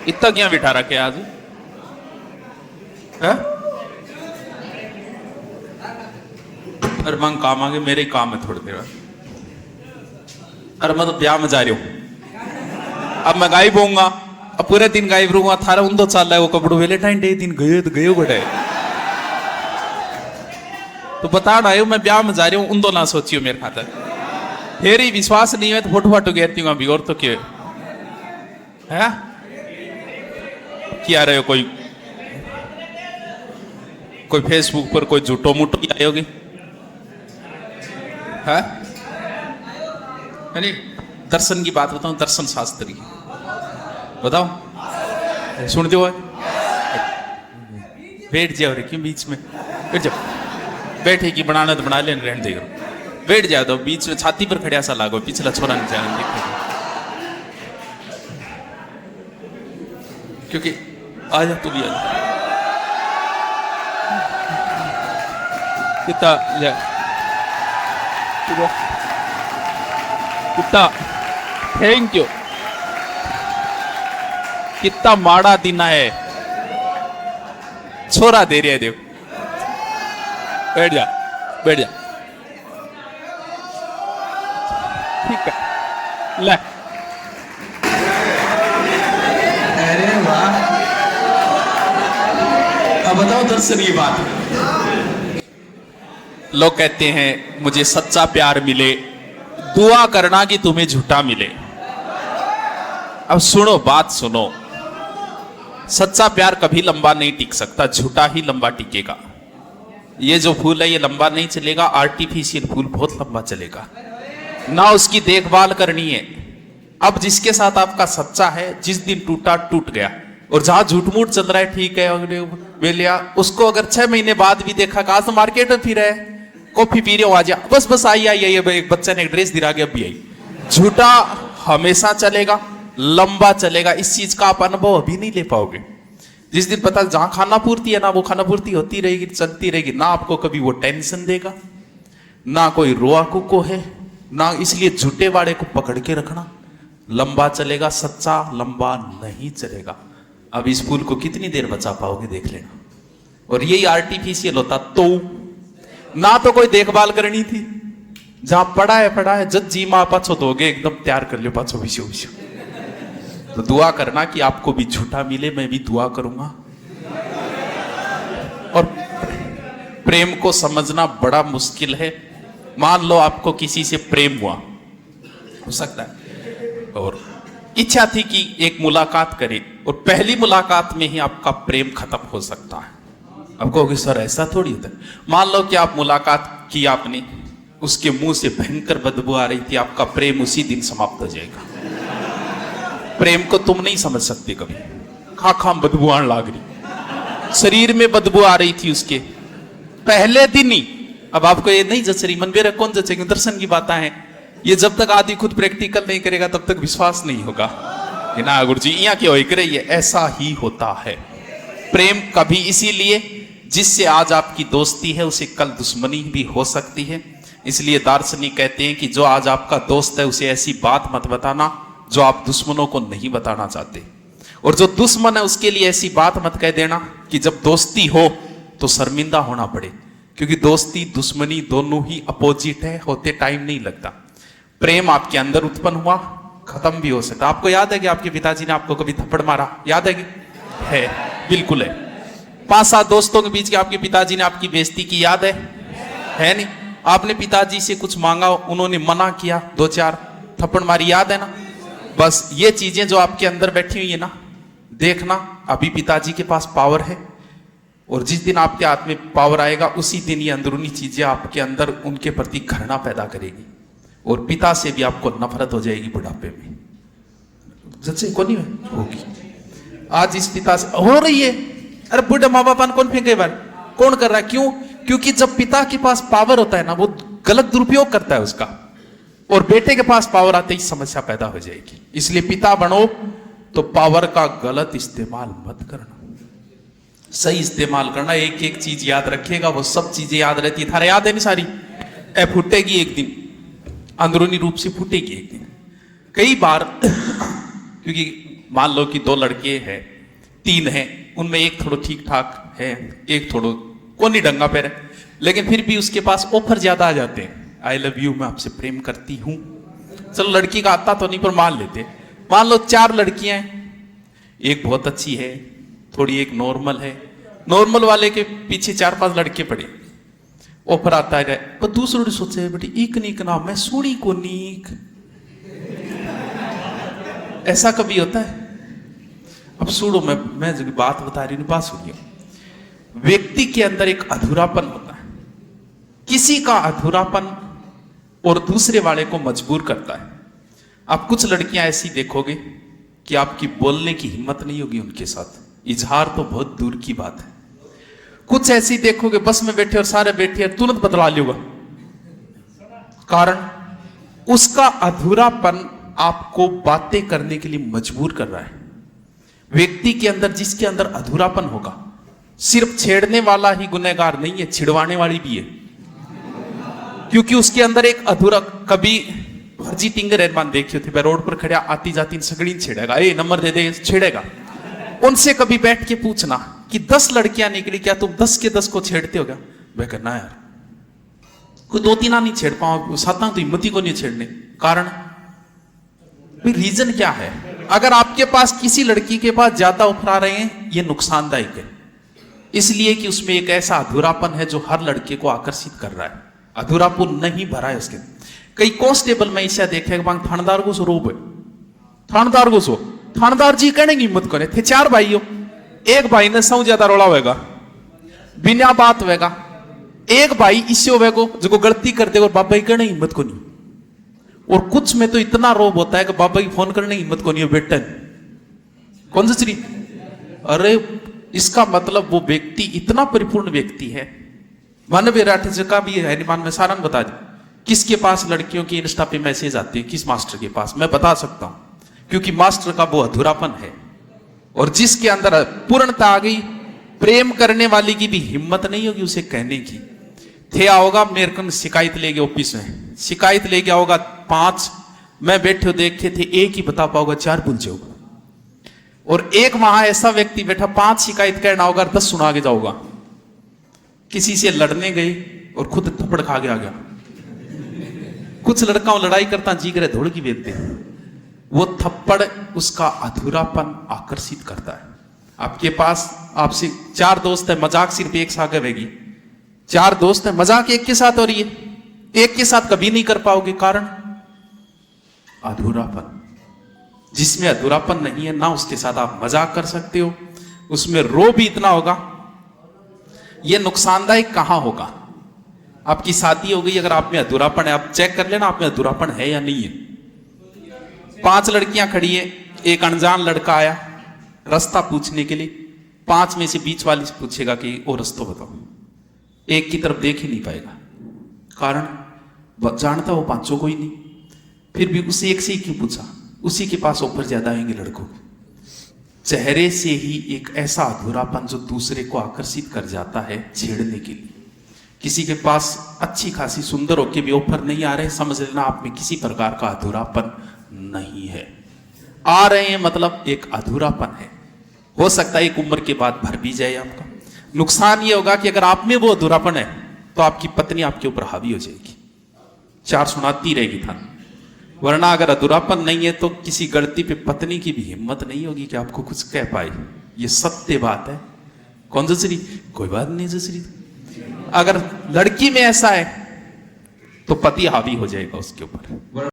इतना क्या बिठा रखे आज है? अरे मैं काम आगे, मेरे ही काम है थोड़ी देर बाद। अरे मैं तो ब्याह में जा रही हूं, अब मैं गायब होऊंगा, अब पूरे दिन गायब रहूंगा। थारा उन दो चल रहा है वो कपड़ों वेलेंटाइन डे दिन गए तो गए बटे, तो बता रहा हूं मैं ब्याह में जा रही हूं, उन दो ना सोचियो मेरे खातर। फिर ही विश्वास नहीं है तो फोटो फाटो कहती हूँ अभी, और तो क्या है क्या रहे हो? कोई फेसबुक पर कोई झूठो मुठो की आई होगी है नहीं? दर्शन की बात बताऊं, दर्शन शास्त्र की बताओ, सुनते हो? बैठ जाओ रे, क्यों बीच में बैठ जाओ? बैठे की बनाना तो बना लेना, रहने देगा, बैठ जाओ। तो बीच में छाती पर खड़िया सा लागो, पिछला छोरा नहीं जाए क्योंकि आ जा, तू भी आ जा। कितना कितना थैंक यू। कितना माड़ा दिन है, छोरा दे रही है, देखो बैठ जा बैठ जा, ठीक है ले। अरे वाह, अब बताओ दर्शन की बात। लोग कहते हैं मुझे सच्चा प्यार मिले, दुआ करना कि तुम्हें झूठा मिले। अब सुनो, बात सुनो, सच्चा प्यार कभी लंबा नहीं टिक सकता, झूठा ही लंबा टिकेगा। ये जो फूल है ये लंबा नहीं चलेगा, आर्टिफिशियल फूल बहुत लंबा चलेगा, ना उसकी देखभाल करनी है। अब जिसके साथ आपका सच्चा है, जिस दिन टूटा टूट गया, और जहां झूठ मूठ चल रहा है ठीक है बेलिया, उसको अगर 6 महीने बाद भी देखा, कहा तो मार्केट में फिर है, कॉफी पी रहे हो, आ जा, बस बस आई आई आई, एक बच्चा ने एक ड्रेस दिला के अब भी आई। झूठा हमेशा चलेगा, लंबा चलेगा, इस चीज का आप अनुभव अभी नहीं ले पाओगे। जिस दिन पता जहां खाना पूर्ति है ना, वो खाना पूर्ति होती रहेगी, चलती रहेगी, ना आपको कभी वो टेंशन देगा, ना कोई रोआ कुको है ना, इसलिए झूठे वाड़े को पकड़ के रखना। लंबा चलेगा, सच्चा लंबा नहीं चलेगा। अब इस फूल को कितनी देर बचा पाओगे देख लेना। और यही आर्टिफिशियल होता तो ना तो कोई देखभाल करनी थी, जहां पड़ा है जब जी माँ पाछो दोगे एकदम तैयार कर लियो पाछो विशो विशो। तो दुआ करना कि आपको भी झूठा मिले, मैं भी दुआ करूंगा। और प्रेम को समझना बड़ा मुश्किल है। मान लो आपको किसी से प्रेम हुआ, हो सकता है, और इच्छा थी कि एक मुलाकात करें, और पहली मुलाकात में ही आपका प्रेम खत्म हो सकता है। अब कहोगे सर ऐसा थोड़ी होता है। मान लो कि आप मुलाकात की, आपने उसके मुंह से भयंकर बदबू आ रही थी, आपका प्रेम उसी दिन समाप्त हो जाएगा। प्रेम को तुम नहीं समझ सकते कभी, खा खा बदबू आने लाग रही, शरीर में बदबू आ रही थी उसके पहले दिन ही। अब आपको ये नहीं जच रही, मन बेरा कौन जचेगी? दर्शन की बातें हैं, ये जब तक आदमी खुद प्रैक्टिकल नहीं करेगा तब तक विश्वास नहीं होगा। ना गुरु जी यहाँ क्यों हो रही है, ऐसा ही होता है। प्रेम कभी इसीलिए जिससे आज आपकी दोस्ती है उसे कल दुश्मनी भी हो सकती है। इसलिए दार्शनिक कहते हैं कि जो आज आपका दोस्त है उसे ऐसी बात मत बताना जो आप दुश्मनों को नहीं बताना चाहते, और जो दुश्मन है उसके लिए ऐसी बात मत कह देना कि जब दोस्ती हो तो शर्मिंदा होना पड़े, क्योंकि दोस्ती दुश्मनी दोनों ही अपोजिट है, होते टाइम नहीं लगता। प्रेम आपके अंदर उत्पन्न हुआ, खत्म भी हो सकता। आपको याद है कि आपके पिताजी ने आपको कभी थप्पड़ मारा? याद है कि है? बिल्कुल है। 5-7 दोस्तों के बीच के आपके पिताजी ने आपकी बेइज्जती की, याद है नहीं? आपने पिताजी से कुछ मांगा, उन्होंने मना किया, 2-4 थप्पड़ मारी, याद है ना? बस ये चीजें जो आपके अंदर बैठी हुई है ना, देखना अभी पिताजी के पास पावर है, और जिस दिन आपके हाथ में पावर आएगा उसी दिन ये अंदरूनी चीजें आपके अंदर उनके प्रति घृणा पैदा करेगी, और पिता से भी आपको नफरत हो जाएगी बुढ़ापे में। जैसे को नहीं होगी, आज इस पिता से हो रही है। अरे बुढ़े माँ बाप कौन फेंके बार, कौन कर रहा है? क्यों? क्योंकि जब पिता के पास पावर होता है ना, वो गलत दुरुपयोग करता है उसका, और बेटे के पास पावर आते ही समस्या पैदा हो जाएगी। इसलिए पिता बनो तो पावर का गलत इस्तेमाल मत करना, सही इस्तेमाल करना। एक एक चीज याद रखिएगा, वो सब चीजें याद रहती है। थारा याद है नहीं सारी? फूटेगी एक दिन, अंदरूनी रूप से फूटेगी एक दिन। कई बार क्योंकि मान लो कि 2 लड़के हैं, 3 हैं, उनमें एक थोड़ा ठीक ठाक है, एक थोड़ा कोनी डंगा पे है, लेकिन फिर भी उसके पास ऑफर ज्यादा आ जाते हैं। आई लव यू, मैं आपसे प्रेम करती हूं। चलो लड़की का आता तो नहीं पर मान लेते। मान लो 4 लड़कियां हैं, एक बहुत अच्छी है, थोड़ी एक नॉर्मल है, नॉर्मल वाले के पीछे 4-5 लड़के पड़े। ऑफर आता है पर दूसरों ने सोचे बेटी एक नीक ना मैं सोनी को नीक, ऐसा कभी होता है? अब सुनो, मैं जो बात बता रही हूँ बात सुनिए। व्यक्ति के अंदर एक अधूरापन होता है, किसी का अधूरापन और दूसरे वाले को मजबूर करता है। आप कुछ लड़कियां ऐसी देखोगे कि आपकी बोलने की हिम्मत नहीं होगी उनके साथ, इजहार तो बहुत दूर की बात है। कुछ ऐसी देखोगे बस में बैठे और सारे बैठे तुरंत बदला लेगा, कारण उसका अधूरापन आपको बातें करने के लिए मजबूर कर रहा है। व्यक्ति के अंदर, जिसके अंदर अधूरापन होगा, सिर्फ छेड़ने वाला ही गुनहगार नहीं है, छिड़वाने वाली भी है, क्योंकि उसके अंदर एक अधूरा। कभी फर्जी टिंगर रहमान देखे थे, मैं रोड पर खड़ा आती जाती सगड़ी छेड़ेगा, ए नंबर दे दे, छेड़ेगा। उनसे कभी बैठ के पूछना कि 10 लड़कियां निकली, क्या तुम 10 के 10 को छेड़ते हो क्या? मैं कहना यार कोई 2-3 नहीं छेड़ पाऊं, 7 तो हिम्मत ही को नहीं छेड़ने। कारण रीजन क्या है? अगर आपके पास किसी लड़की के पास ज्यादा ऑफर आ रहे हैं, ये नुकसानदायक है, इसलिए कि उसमें एक ऐसा अधूरापन है जो हर लड़के को आकर्षित कर रहा है। अधूरापन नहीं भरा है उसके। कई कांस्टेबल में ऐसा देखे थानेदार को सो रोब है, थानेदार को सो, थानेदार जी कहने की हिम्मत करे थे। 4 भाई हो, एक भाई ने सौ ज्यादा रोला होगा, बिना बात होगा। एक भाई इससे होगा जो गलती कर देगा और बाबा की कहने की हिम्मत को नहीं। और कुछ में तो इतना रोब होता है कि बाबा की फोन करने की हिम्मत को नहीं है, बेटा कौन सी चीज। अरे इसका मतलब वो व्यक्ति इतना परिपूर्ण व्यक्ति है। मानव विराट का भी है, मान में सारा बता दी किसके पास लड़कियों की इंस्टा पे मैसेज आती है, किस मास्टर के पास, मैं बता सकता हूं, क्योंकि मास्टर का वो अधूरापन है। और जिसके अंदर पूर्णता आ गई, प्रेम करने वाली की भी हिम्मत नहीं होगी उसे कहने की। थे आओगा मेरे को शिकायत ले गया ऑफिस में, शिकायत ले गया होगा 5, मैं बैठे देखे थे एक ही बता पाओगा, 4 भूल जाओगा। और एक वहां ऐसा व्यक्ति बैठा 5 शिकायत करना होगा, 10 सुना के जाओगा। किसी से लड़ने गए और खुद थप्पड़ खा के आ गया। कुछ लड़का लड़ाई करता जी करे धोड़ की बेचते, वो थप्पड़ उसका अधूरापन आकर्षित करता है। आपके पास आपसे 4 दोस्त है, मजाक सिर्फ एक साथ रहेगी। 4 दोस्त है, मजाक एक के साथ हो रही है, एक के साथ कभी नहीं कर पाओगे, कारण अधूरापन। जिसमें अधूरापन नहीं है ना उसके साथ आप मजाक कर सकते हो, उसमें रो भी इतना होगा। यह नुकसानदायक कहां होगा? आपकी शादी हो गई, अगर आप में अधूरापन है, आप चेक कर लेना आप में अधूरापन है या नहीं है। 5 लड़कियां खड़ी है, एक अनजान लड़का आया रास्ता पूछने के लिए, 5 में से बीच वाली से पूछेगा कि वो रास्ता बताओ, एक की तरफ देख ही नहीं पाएगा, कारण जानता वो 5 को ही नहीं। फिर भी उसे एक से ही क्यों पूछा? उसी के पास ऑफर ज्यादा आएंगे लड़कों के। चेहरे से ही एक ऐसा अधूरापन जो दूसरे को आकर्षित कर जाता है छेड़ने के लिए। किसी के पास अच्छी खासी सुंदर होके भी ऑफर नहीं आ रहे, समझ लेना आप में किसी प्रकार का अधूरापन नहीं है। आ रहे हैं मतलब एक अधूरापन है। हो सकता है एक उम्र के बाद भर भी जाए आपका। नुकसान ये होगा कि अगर आप में वो अधूरापन है तो आपकी पत्नी आपके ऊपर हावी हो जाएगी, 4 सुनाती रहेगी था। वरना अगर अधूरापन नहीं है तो किसी गलती पे पत्नी की भी हिम्मत नहीं होगी कि आपको कुछ कह पाए। ये सत्य बात है। कौन जसरी? कोई बात नहीं जसरी। अगर लड़की में ऐसा है तो पति हावी हो जाएगा उसके ऊपर।